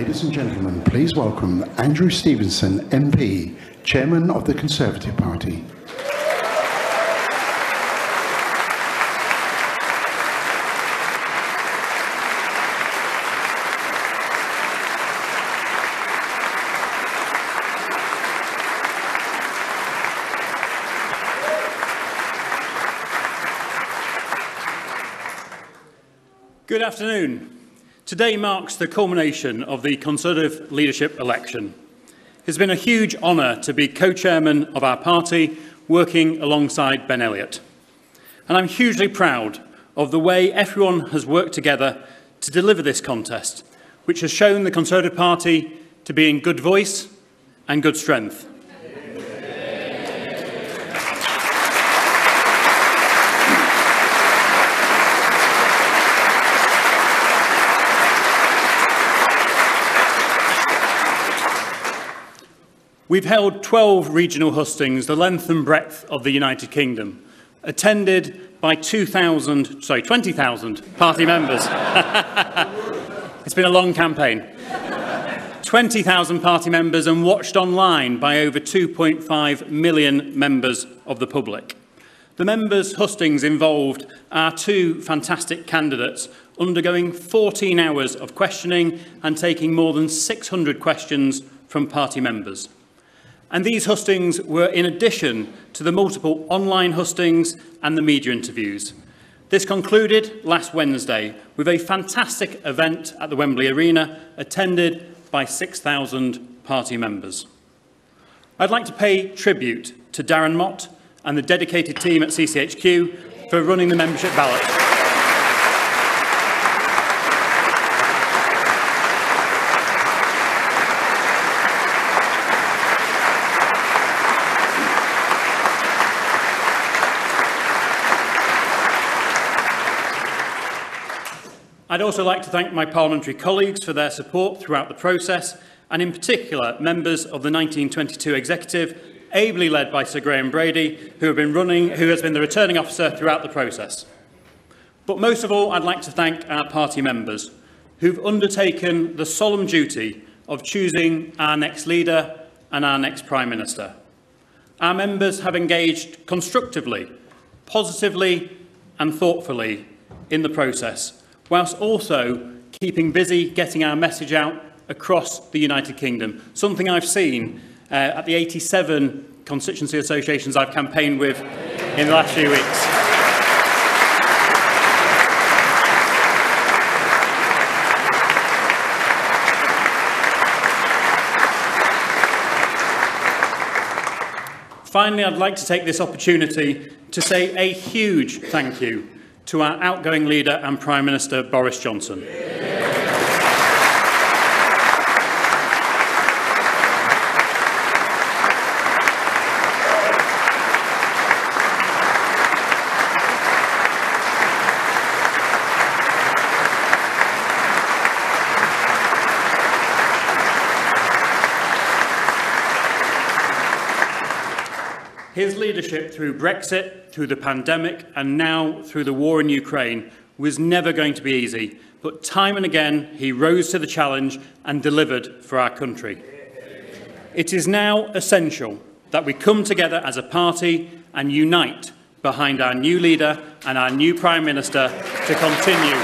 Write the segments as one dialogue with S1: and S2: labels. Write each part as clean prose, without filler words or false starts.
S1: Ladies and gentlemen, please welcome Andrew Stevenson, MP, Chairman of the Conservative Party.
S2: Good afternoon. Today marks the culmination of the Conservative leadership election. It's been a huge honour to be co-chairman of our party, working alongside Ben Elliott. And I'm hugely proud of the way everyone has worked together to deliver this contest, which has shown the Conservative Party to be in good voice and good strength. We've held 12 regional hustings, the length and breadth of the United Kingdom, attended by 20,000 party members. It's been a long campaign. 20,000 party members and watched online by over 2.5 million members of the public. The members' hustings involved our two fantastic candidates undergoing 14 hours of questioning and taking more than 600 questions from party members. And these hustings were in addition to the multiple online hustings and the media interviews. This concluded last Wednesday with a fantastic event at the Wembley Arena, attended by 6,000 party members. I'd like to pay tribute to Darren Mott and the dedicated team at CCHQ for running the membership ballot. I'd also like to thank my parliamentary colleagues for their support throughout the process, and in particular members of the 1922 executive, ably led by Sir Graham Brady, who has been the returning officer throughout the process. But most of all, I'd like to thank our party members, who've undertaken the solemn duty of choosing our next leader and our next Prime Minister. Our members have engaged constructively, positively and thoughtfully in the process, whilst also keeping busy getting our message out across the United Kingdom, something I've seen at the 87 constituency associations I've campaigned with in the last few weeks. Finally, I'd like to take this opportunity to say a huge thank you to our outgoing leader and Prime Minister, Boris Johnson. His leadership through Brexit, through the pandemic, and now through the war in Ukraine was never going to be easy, but time and again he rose to the challenge and delivered for our country. It is now essential that we come together as a party and unite behind our new leader and our new Prime Minister to continue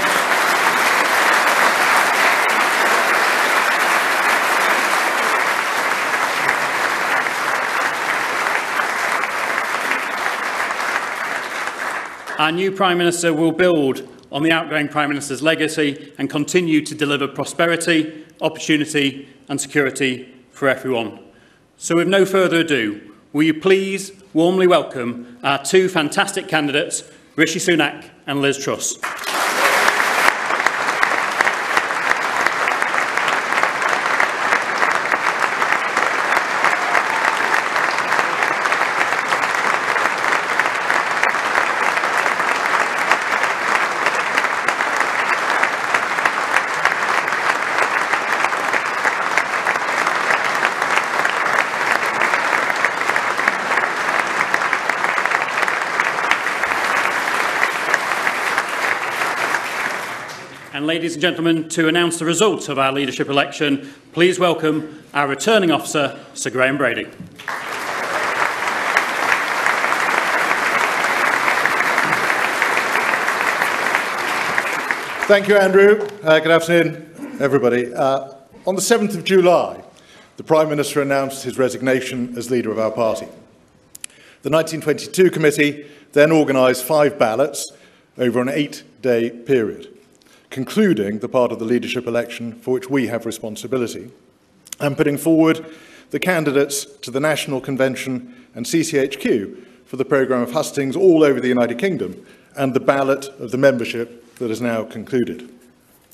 S2: Our new Prime Minister will build on the outgoing Prime Minister's legacy and continue to deliver prosperity, opportunity and security for everyone. So with no further ado, will you please warmly welcome our two fantastic candidates, Rishi Sunak and Liz Truss. ladies and gentlemen, to announce the result of our leadership election, please welcome our returning officer, Sir Graham Brady.
S3: Thank you, Andrew. Good afternoon, everybody. On the 7th of July, the Prime Minister announced his resignation as leader of our party. The 1922 committee then organised 5 ballots over an 8-day period, concluding the part of the leadership election for which we have responsibility, and putting forward the candidates to the National Convention and CCHQ for the programme of hustings all over the United Kingdom and the ballot of the membership that is now concluded.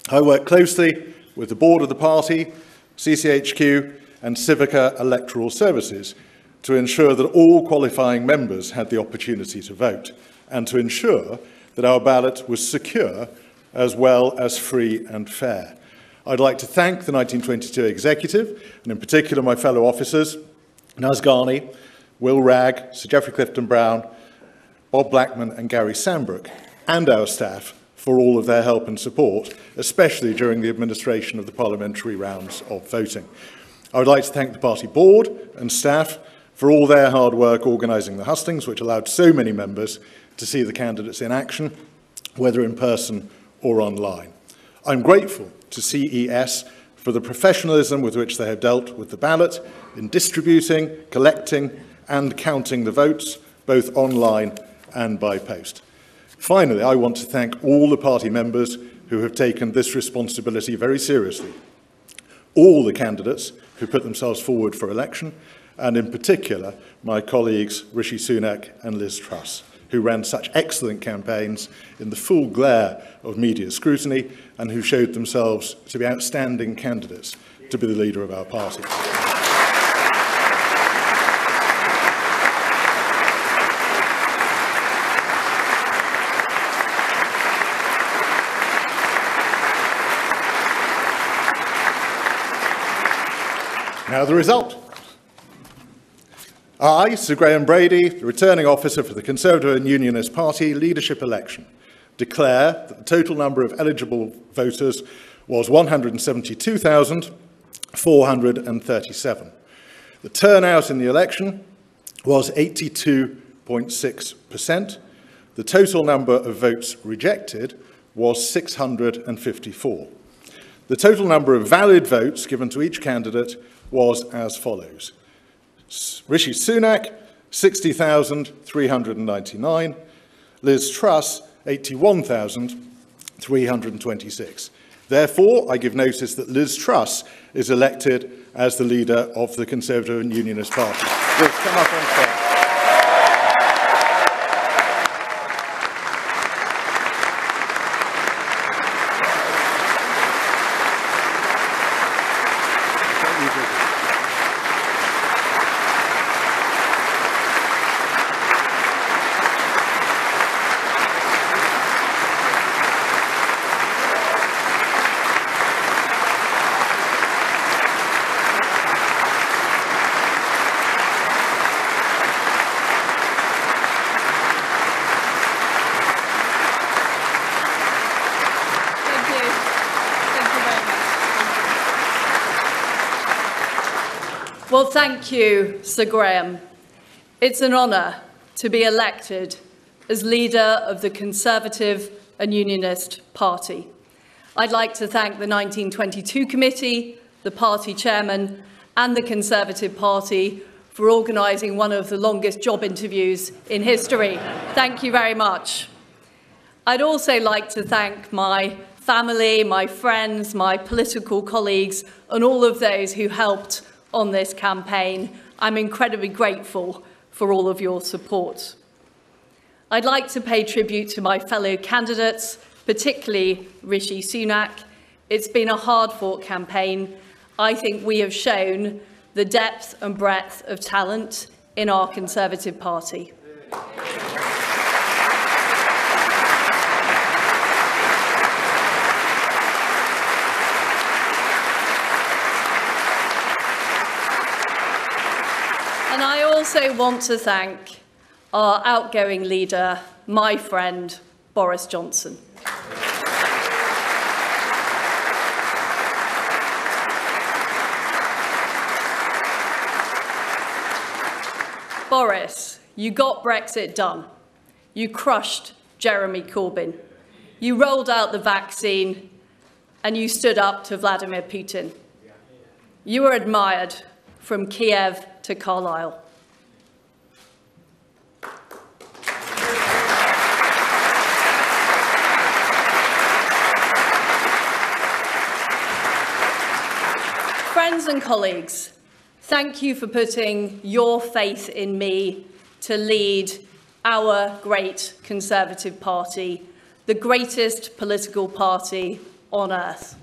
S3: I work closely with the board of the party, CCHQ and Civica Electoral Services to ensure that all qualifying members had the opportunity to vote and to ensure that our ballot was secure as well as free and fair. I'd like to thank the 1922 executive, and in particular my fellow officers, Naz Ghani, Will Wragg, Sir Geoffrey Clifton-Brown, Bob Blackman and Gary Sambrook, and our staff for all of their help and support, especially during the administration of the parliamentary rounds of voting. I would like to thank the party board and staff for all their hard work organising the hustings, which allowed so many members to see the candidates in action, whether in person or online. I'm grateful to CES for the professionalism with which they have dealt with the ballot in distributing, collecting and counting the votes, both online and by post. Finally, I want to thank all the party members who have taken this responsibility very seriously, all the candidates who put themselves forward for election, and in particular my colleagues Rishi Sunak and Liz Truss, who ran such excellent campaigns in the full glare of media scrutiny and who showed themselves to be outstanding candidates to be the leader of our party. Now the result. I, Sir Graham Brady, the returning officer for the Conservative and Unionist Party leadership election, declare that the total number of eligible voters was 172,437. The turnout in the election was 82.6%. The total number of votes rejected was 654. The total number of valid votes given to each candidate was as follows. Rishi Sunak, 60,399. Liz Truss, 81,326. Therefore, I give notice that Liz Truss is elected as the leader of the Conservative and Unionist Party. Liz, come up on stage.
S4: Well, thank you, Sir Graham. It's an honour to be elected as leader of the Conservative and Unionist Party. I'd like to thank the 1922 committee, the party chairman and the Conservative Party for organising one of the longest job interviews in history. Thank you very much. I'd also like to thank my family, my friends, my political colleagues and all of those who helped on this campaign. I'm incredibly grateful for all of your support. I'd like to pay tribute to my fellow candidates, particularly Rishi Sunak. It's been a hard-fought campaign. I think we have shown the depth and breadth of talent in our Conservative Party. And I also want to thank our outgoing leader, my friend, Boris Johnson. Boris, you got Brexit done. You crushed Jeremy Corbyn. You rolled out the vaccine and you stood up to Vladimir Putin. You were admired from Kiev to Carlisle. Friends and colleagues, thank you for putting your faith in me to lead our great Conservative Party, the greatest political party on earth.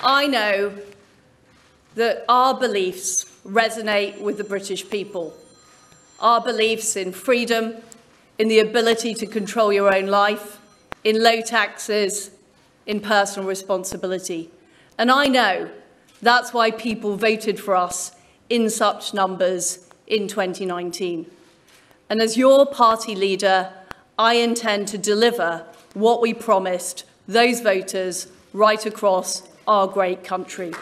S4: I know that our beliefs resonate with the British people. Our beliefs in freedom, in the ability to control your own life, in low taxes, in personal responsibility. And I know that's why people voted for us in such numbers in 2019. And as your party leader, I intend to deliver what we promised those voters right across our great country.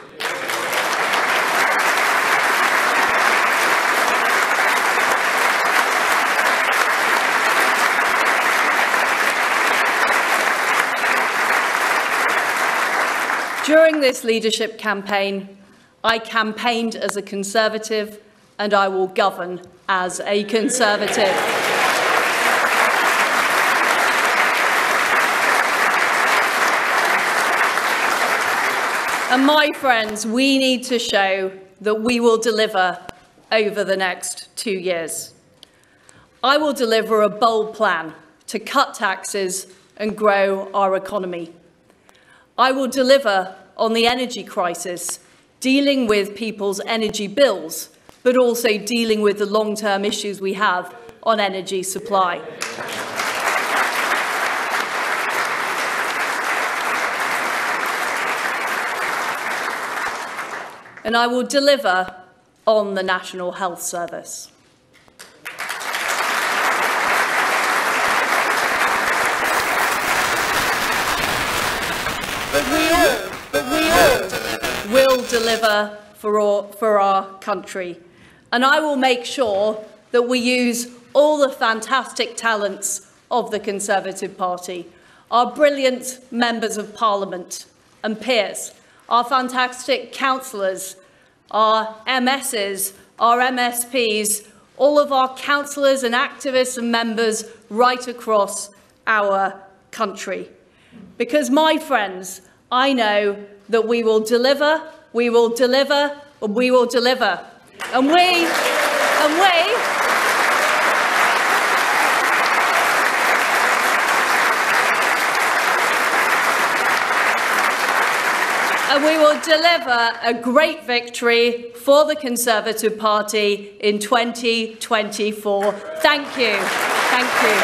S4: During this leadership campaign, I campaigned as a Conservative and I will govern as a Conservative. And my friends, we need to show that we will deliver over the next 2 years. I will deliver a bold plan to cut taxes and grow our economy. I will deliver on the energy crisis, dealing with people's energy bills, but also dealing with the long-term issues we have on energy supply. And I will deliver on the National Health Service. But we all will deliver for our country. And I will make sure that we use all the fantastic talents of the Conservative Party, our brilliant members of Parliament and peers, our fantastic councillors, our MSs, our MSPs, all of our councillors and activists and members right across our country. Because, my friends, I know that we will deliver, we will deliver, and we will deliver. And we will deliver a great victory for the Conservative Party in 2024. Thank you. Thank you.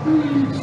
S5: Please.